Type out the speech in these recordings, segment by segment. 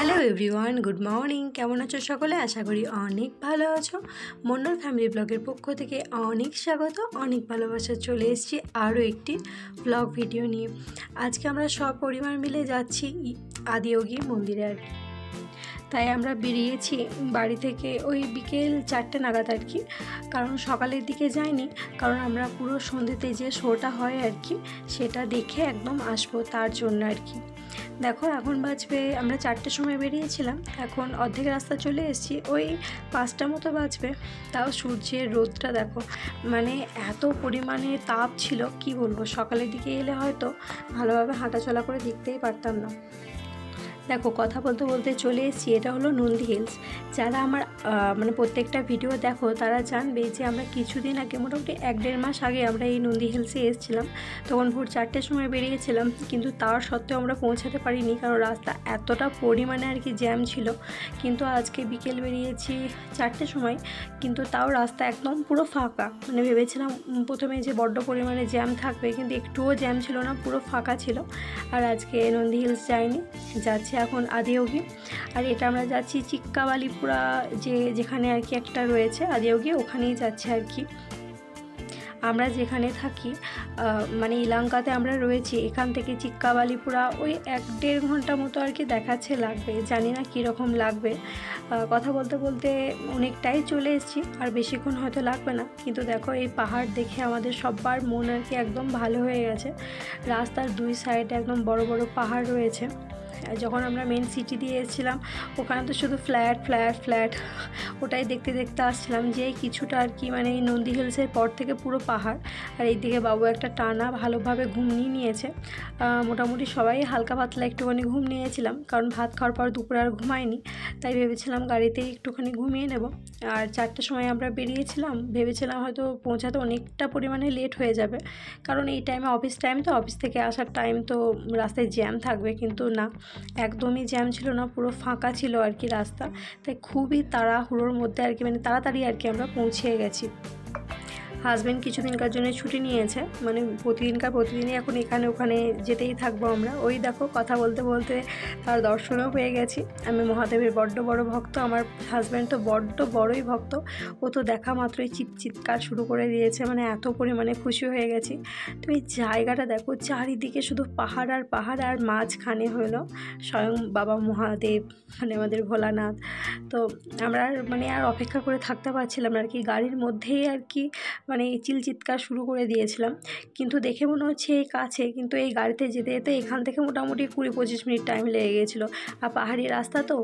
Hello everyone, good morning. কেমন আছো সকলে? আশা করি অনেক ভালো আছো। মন্ডল ফ্যামিলি ব্লগের পক্ষ থেকে অনেক স্বাগত, অনেক ভালোবাসা। চলে এসেছি আরও একটি ব্লগ ভিডিও নিয়ে। আজকে আমরা সব পরিবার মিলে যাচ্ছি আদিয়োগী মন্দিরে আর কি। তাই আমরা বেরিয়েছি বাড়ি থেকে ওই বিকেল 4টে নাগাদ আর কি, কারণ সকালের দিকে যাইনি, কারণ আমরা পুরো সন্ধ্যেতে যে শোটা হয় আর কি সেটা দেখে একদম আসবো, তার জন্য আর কি। দেখো এখন বাজবে, আমরা 4টের সময় বেরিয়েছিলাম, এখন অর্ধেক রাস্তা চলে এসেছি, ওই 5টা মতো বাজবে। তাও সূর্যের রোদটা দেখো, মানে এত পরিমাণে তাপ ছিল কি বলবো। সকালের দিকে এলে হয়তো ভালোভাবে হাঁটাচলা করে দেখতেই পারতাম না। দেখো কথা বলতে বলতে চলে এসেছি, এটা হলো নন্দী হিলস। যারা আমার মানে প্রত্যেকটা ভিডিও দেখো তারা জানবে যে আমরা কিছুদিন আগে, মোটামুটি 1-1.5 মাস আগে আমরা এই নন্দী হিলসে এসেছিলাম। তখন ভোর 4টের সময় বেরিয়েছিলাম, কিন্তু তার সত্ত্বেও আমরা পৌঁছাতে পারিনি, কারণ রাস্তা এতটা পরিমাণে আর কি জ্যাম ছিল। কিন্তু আজকে বিকেল বেরিয়েছি 4টের সময়, কিন্তু তাও রাস্তা একদম পুরো ফাঁকা। মানে ভেবেছিলাম প্রথমে যে বড্ড পরিমাণে জ্যাম থাকবে, কিন্তু একটুও জ্যাম ছিল না, পুরো ফাঁকা ছিল। আর আজকে নন্দী হিলস যাইনি, যাচ্ছি এখন আদিয়োগী। আর এটা আমরা যাচ্ছি চিক্কাবালিপুরা, যেখানে আর কি একটা রয়েছে আদিয়োগী, ওখানেই যাচ্ছে আর কি। আমরা যেখানে থাকি মানে ইলাঙ্কাতে আমরা রয়েছি, এখান থেকে চিক্কাবালিপুরা ওই 1-1.5 ঘন্টা মতো আর কি দেখাচ্ছে লাগবে। জানি না কীরকম লাগবে। কথা বলতে বলতে অনেকটাই চলে এসেছি, আর বেশিক্ষণ হয়তো লাগবে না। কিন্তু দেখো এই পাহাড় দেখে আমাদের সবার মন আর কি একদম ভালো হয়ে গেছে। রাস্তার 2 সাইডে একদম বড় বড় পাহাড় রয়েছে। যখন আমরা মেন সিটি দিয়ে এসেছিলাম ওখানে তো শুধু ফ্ল্যাট ফ্ল্যাট ফ্ল্যাট, ওটাই দেখতে দেখতে আসছিলাম। যে কিছুটা আর কি মানে এই নন্দী হিলসের পর থেকে পুরো পাহাড়। আর এইদিকে বাবু একটা টানা ভালোভাবে ঘুম নিয়েছে। মোটামুটি সবাই হালকা পাতলা একটুখানি ঘুম নিয়েছিলাম, কারণ ভাত খাওয়ার পর দুপুরে আর ঘুমায়নি, তাই ভেবেছিলাম গাড়িতেই একটুখানি ঘুমিয়ে নেব। আর 4টের সময় আমরা বেরিয়েছিলাম, ভেবেছিলাম হয়তো পৌঁছাতে অনেকটা পরিমাণে লেট হয়ে যাবে, কারণ এই টাইমে অফিস টাইম, তো অফিস থেকে আসার টাইম, তো রাস্তায় জ্যাম থাকবে। কিন্তু না, একদমই জ্যাম ছিল না, পুরো ফাঁকা ছিল আর কি রাস্তা। তাই খুবই তাড়াহুড়োর মধ্যে আর কি, মানে তাড়াতাড়ি আর কি আমরা পৌঁছে গেছি। হাজব্যান্ড কিছুদিনকার জন্য ছুটি নিয়েছে, মানে প্রতিদিনই এখন এখানে ওখানে যেতেই থাকবো আমরা। ওই দেখো কথা বলতে বলতে তার দর্শনও পেয়ে গেছি। আমি মহাদেবের বড্ড বড় ভক্ত, আমার হাজব্যান্ড তো বড্ড বড়ই ভক্ত। ও তো দেখা মাত্রই চিৎকার শুরু করে দিয়েছে, মানে এত পরিমাণে খুশি হয়ে গেছি। তো এই জায়গাটা দেখো, চারিদিকে শুধু পাহাড় আর পাহাড়, আর মাঝখানে হলো স্বয়ং বাবা মহাদেব, মানে আমাদের ভোলানাথ। তো আমরা মানে আর অপেক্ষা করে থাকতে পারছিলাম না আর কি, গাড়ির মধ্যেই আর কি মানে চিৎকার শুরু করে দিয়েছিলাম। কিন্তু দেখে মনে হচ্ছে এই কাছে, কিন্তু এই গাড়িতে যেতে যেতে এখান থেকে মোটামুটি 20-25 মিনিট টাইম লেগে গিয়েছিলো। আর পাহাড়ি রাস্তা তো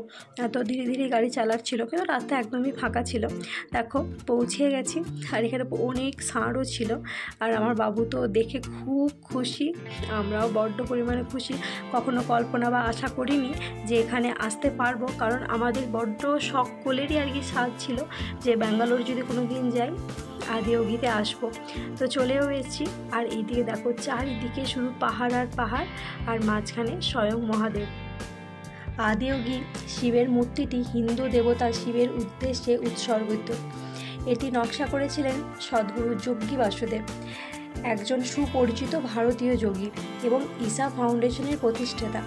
এত ধীরে ধীরে গাড়ি চালাচ্ছিল, কিন্তু রাস্তা একদমই ফাঁকা ছিল। দেখো পৌঁছে গেছি, আর এখানে অনেক ষাঁড়ও ছিল। আর আমার বাবু তো দেখে খুব খুশি, আমরাও বড্ড পরিমাণে খুশি। কখনো কল্পনা বা আশা করিনি যে এখানে আসতে পারবো, কারণ আমাদের বড্ড সকলেরই আর কি স্বাদ ছিল যে ব্যাঙ্গালোর যদি কোনো দিন যাই আদিয়োগীতে আসবো। তো চলেও এসেছি। আর এইদিকে দেখো চারিদিকে শুধু পাহাড় আর পাহাড়, আর মাঝখানে স্বয়ং মহাদেব। আদিয়োগী শিবের মূর্তিটি হিন্দু দেবতা শিবের উদ্দেশ্যে উৎসর্গিত। এটি নকশা করেছিলেন সদ্গুরু যোগী বাসুদেব, একজন সুপরিচিত ভারতীয় যোগী এবং ঈশা ফাউন্ডেশনের প্রতিষ্ঠাতা।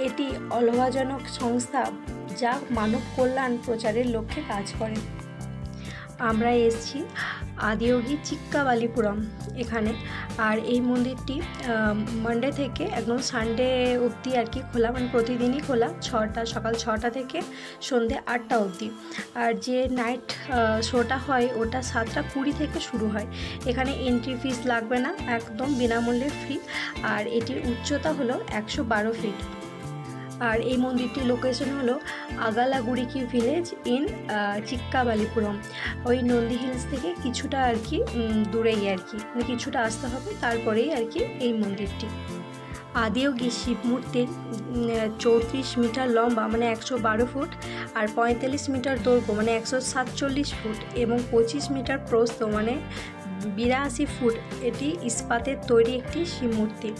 এটি অলাভজনক সংস্থা যা মানব কল্যাণ প্রচারের লক্ষ্যে কাজ করে। আমরা এসেছি আদিয়োগী চিক্কাবালিপুরম এখানে। আর এই মন্দিরটি মানডে থেকে একদম সানডে অবধি আর কি খোলা, মানে প্রতিদিনই খোলা, সকাল 6টা থেকে সন্ধ্যে 8টা অবধি। আর যে নাইট শোটা হয় ওটা 7টা 20 থেকে শুরু হয়। এখানে এন্ট্রি ফিস লাগবে না, একদম বিনামূল্যে ফ্রি। আর এটির উচ্চতা হলো 112 ফিট। আর এই মন্দিরটির লোকেশন হলো আগালাগুড়িকি ভিলেজ ইন চিক্কাবালিপুরম। ওই নন্দী হিলস থেকে কিছুটা আর কি দূরেই আর কি, মানে কিছুটা আসতে হবে, তারপরেই আর কি এই মন্দিরটি। আদিয়োগী শিব মূর্তির 34 মিটার লম্বা, মানে 112 ফুট, আর 45 মিটার দৈর্ঘ্য, মানে 147 ফুট, এবং 25 মিটার প্রস্থ, মানে 82 ফুট। এটি ইস্পাতের তৈরি একটি শিব মূর্তি,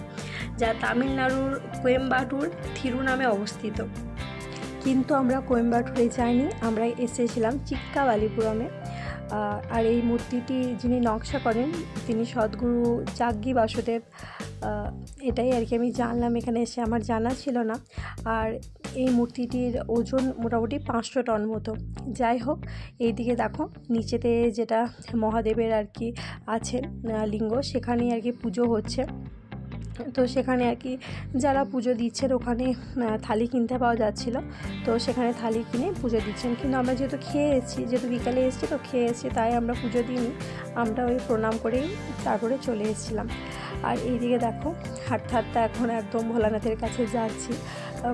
যা তামিলনাড়ুর কোয়েম্বাটুর থিরু নামে অবস্থিত। কিন্তু আমরা কোয়েম্বাটুরে যাইনি, আমরা এসেছিলাম চিক্কাবালিপুরমে। আর এই মূর্তিটি যিনি নকশা করেন তিনি সদ্গুরু যোগী বাসুদেব। এটাই আর কি আমি জানলাম এখানে এসে, আমার জানা ছিল না। আর এই মূর্তিটির ওজন মোটামুটি 500 টন মতো। যাই হোক, এইদিকে দেখো নিচেতে যেটা মহাদেবের আর কি আছেন লিঙ্গ, সেখানেই আর কি পুজো হচ্ছে। তো সেখানে আর কি যারা পুজো দিচ্ছেন ওখানে থালি কিনতে পাওয়া যাচ্ছিলো, তো সেখানে থালি কিনে পুজো দিচ্ছেন। কিন্তু আমরা যেহেতু খেয়ে এসেছি, যেহেতু বিকালে এসেছি তো খেয়ে এসেছি, তাই আমরা পুজো দিইনি, আমরা ওই প্রণাম করেই তারপরে চলে এসেছিলাম। আর এইদিকে দেখো হাঁটতে হাঁটতে এখন একদম ভোলানাথের কাছে যাচ্ছি।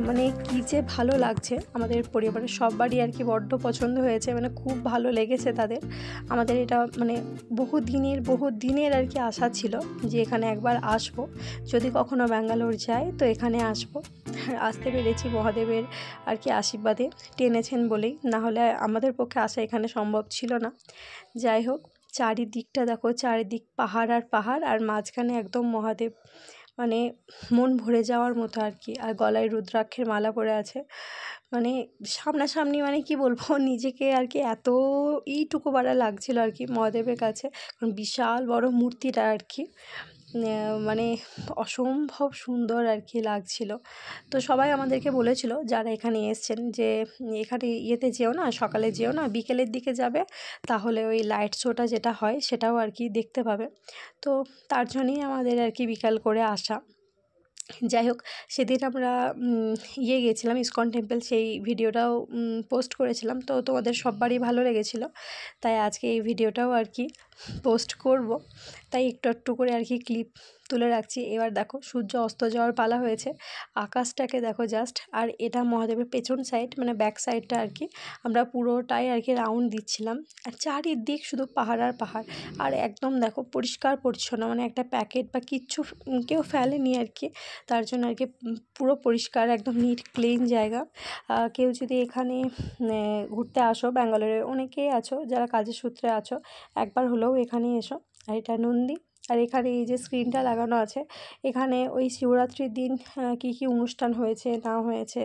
মানে কী যে ভালো লাগছে, আমাদের পরিবারের সবারই আর কি বড্ড পছন্দ হয়েছে, মানে খুব ভালো লেগেছে তাদের। আমাদের এটা মানে বহু দিনের আর কি আশা ছিল যে এখানে একবার আসবো, যদি কখনো ব্যাঙ্গালোর যাই তো এখানে আসবো। আসতে পেরেছি মহাদেবের আর কি আশীর্বাদে, টেনেছেন বলেই, না হলে আমাদের পক্ষে আসা এখানে সম্ভব ছিল না। যাই হোক, চারিদিকটা দেখো, চারিদিক পাহাড় আর পাহাড়, আর মাঝখানে একদম মহাদেব, মানে মন ভরে যাওয়ার মতো আর কি। আর গলায় রুদ্রাক্ষের মালা পরে আছে, মানে সামনাসামনি মানে কি বলবো, নিজেকে আর কি এত এইটুকু বাড়া লাগছিল আর কি মহাদেবের কাছে, কারণ বিশাল বড় মূর্তিটা আর কি মানে অসম্ভব সুন্দর আর কি লাগছিল। তো সবাই আমাদেরকে বলেছিল যারা এখানে এসছেন যে এখানে ইয়েতে যেও না, সকালে যেও না, বিকেলের দিকে যাবে, তাহলে ওই লাইট শোটা যেটা হয় সেটাও আর কি দেখতে পাবে। তো তার জন্যই আমাদের আর কি বিকাল করে আসা। যাই হোক, সেদিন আমরা গিয়েছিলাম ইসকন টেম্পল, সেই ভিডিওটাও পোস্ট করেছিলাম, তো তোমাদের সবারই ভালো লেগেছিলো, তাই আজকে এই ভিডিওটাও আর কি পোস্ট করব, তাই একটু একটু করে আর কি ক্লিপ তুলে রাখছি। এবার দেখো সূর্য অস্ত যাওয়ার পালা হয়েছে, আকাশটাকে দেখো জাস্ট। আর এটা মহাদেবের পেছন সাইড, মানে ব্যাক সাইডটা আর কি আমরা পুরোটাই আর কি রাউন্ড দিচ্ছিলাম, আর চারিদিক শুধু পাহাড় আর পাহাড়। আর একদম দেখো পরিষ্কার পরিচ্ছন্ন, মানে একটা প্যাকেট বা কিচ্ছু কেউ ফেলেনি আর কি, তার জন্য আর কি পুরো পরিষ্কার, একদম নিট ক্লিন জায়গা। কেউ যদি এখানে ঘুরতে আসো, ব্যাঙ্গালোরে অনেকেই আছো যারা কাজের সূত্রে আছো, একবার হলেও এখানে এসো। আর এটা নন্দী, আর এখানে এই যে স্ক্রিনটা লাগানো আছে, এখানে ওই শিবরাত্রির দিন কী কী অনুষ্ঠান হয়েছে না হয়েছে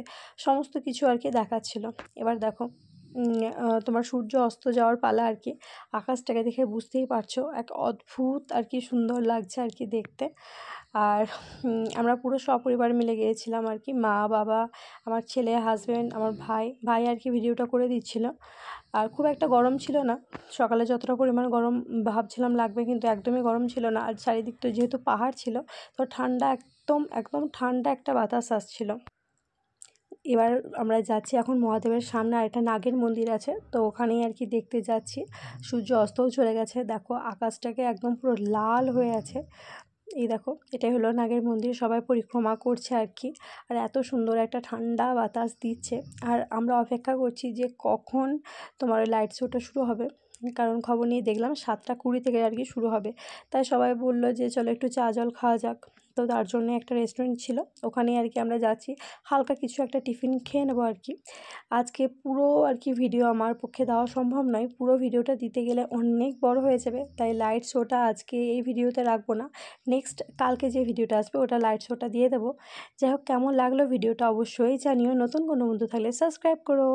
সমস্ত কিছু আর কি দেখাচ্ছিল। এবার দেখো তোমার সূর্য অস্ত যাওয়ার পালা আর কি। আকাশটাকে দেখে বুঝতেই পারছো, এক অদ্ভুত আর কি সুন্দর লাগছে আর কি দেখতে। আর আমরা পুরো সপরিবার মিলে গিয়েছিলাম আর কি, মা বাবা, আমার ছেলে, হাজব্যান্ড, আমার ভাই আর কি ভিডিওটা করে দিচ্ছিল। আর খুব একটা গরম ছিল না, সকালে যতটা পরিমাণ গরম ভাবছিলাম লাগবে, কিন্তু একদমই গরম ছিল না। আর চারিদিক তো যেহেতু পাহাড় ছিল, তো ঠান্ডা, একদম ঠান্ডা একটা বাতাস আসছিল। এবার আমরা যাচ্ছি এখন মহাদেবের সামনে, আর একটা নাগের মন্দির আছে, তো ওখানেই আর কি দেখতে যাচ্ছি। সূর্য অস্তও চলে গেছে, দেখো আকাশটাকে একদম পুরো লাল হয়ে আছে। এই দেখো এটাই হলো নাগের মন্দির, সবাই পরিক্রমা করছে আর কি। আর এত সুন্দর একটা ঠান্ডা বাতাস দিচ্ছে, আর আমরা অপেক্ষা করছি যে কখন তোমার লাইট শোটা শুরু হবে, কারণ খবর নিয়ে দেখলাম 7:20 থেকে আর কি শুরু হবে। তাই সবাই বললো যে চলো একটু চা জল খাওয়া যাক, তো তার জন্য একটা রেস্টুরেন্ট ছিল, ওখানেই আর কি আমরা যাচ্ছি, হালকা কিছু একটা টিফিন খেয়ে নেবো আর কি। আজকে পুরো আর কি ভিডিও আমার পক্ষে দেওয়া সম্ভব নয়, পুরো ভিডিওটা দিতে গেলে অনেক বড় হয়ে যাবে, তাই লাইট শোটা আজকে এই ভিডিওতে রাখবো না, নেক্সট কালকে যে ভিডিওটা আসবে ওটা লাইট শোটা দিয়ে দেবো। যাই হোক, কেমন লাগলো ভিডিওটা অবশ্যই জানিও, নতুন কোনো বন্ধু থাকলে সাবস্ক্রাইব করো।